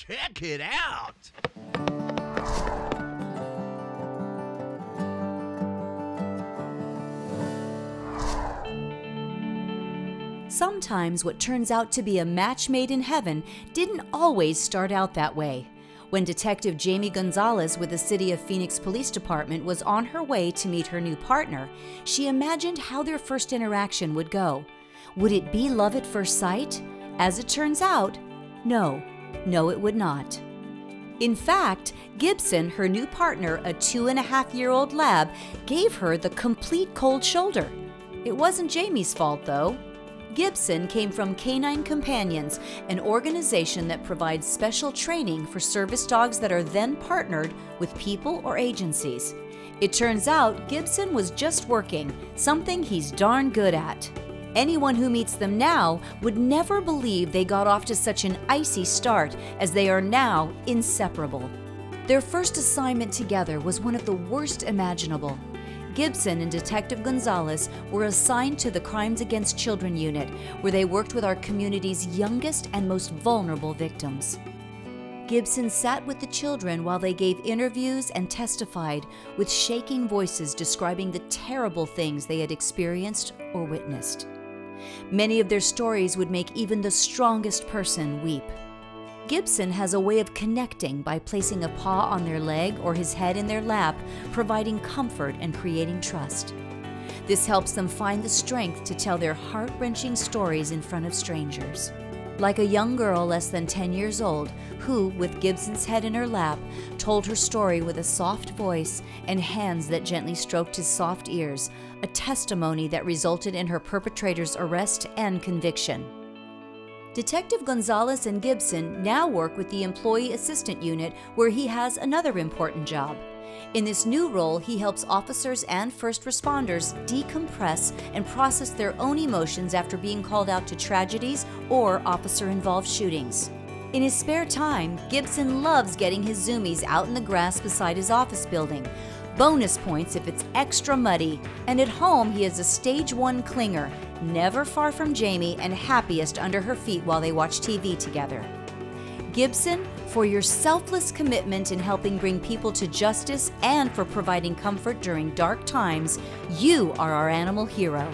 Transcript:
Check it out! Sometimes what turns out to be a match made in heaven didn't always start out that way. When Detective Jamie Gonzalez with the City of Phoenix Police Department was on her way to meet her new partner, she imagined how their first interaction would go. Would it be love at first sight? As it turns out, no, it would not. In fact, Gibson, her new partner, a 2.5-year-old lab, gave her the complete cold shoulder. It wasn't Jamie's fault, though. Gibson came from Canine Companions, an organization that provides special training for service dogs that are then partnered with people or agencies. It turns out Gibson was just working, something he's darn good at. Anyone who meets them now would never believe they got off to such an icy start, as they are now inseparable. Their first assignment together was one of the worst imaginable. Gibson and Detective Gonzalez were assigned to the Crimes Against Children unit, where they worked with our community's youngest and most vulnerable victims. Gibson sat with the children while they gave interviews and testified with shaking voices describing the terrible things they had experienced or witnessed. Many of their stories would make even the strongest person weep. Gibson has a way of connecting by placing a paw on their leg or his head in their lap, providing comfort and creating trust. This helps them find the strength to tell their heart-wrenching stories in front of strangers. Like a young girl less than 10 years old who, with Gibson's head in her lap, told her story with a soft voice and hands that gently stroked his soft ears, a testimony that resulted in her perpetrator's arrest and conviction. Detective Gonzalez and Gibson now work with the Employee Assistant Unit, where he has another important job. In this new role, he helps officers and first responders decompress and process their own emotions after being called out to tragedies or officer-involved shootings. In his spare time, Gibson loves getting his zoomies out in the grass beside his office building. Bonus points if it's extra muddy. And at home, he is a Stage 1 clinger, never far from Jamie and happiest under her feet while they watch TV together. Gibson, for your selfless commitment in helping bring people to justice and for providing comfort during dark times, you are our animal hero.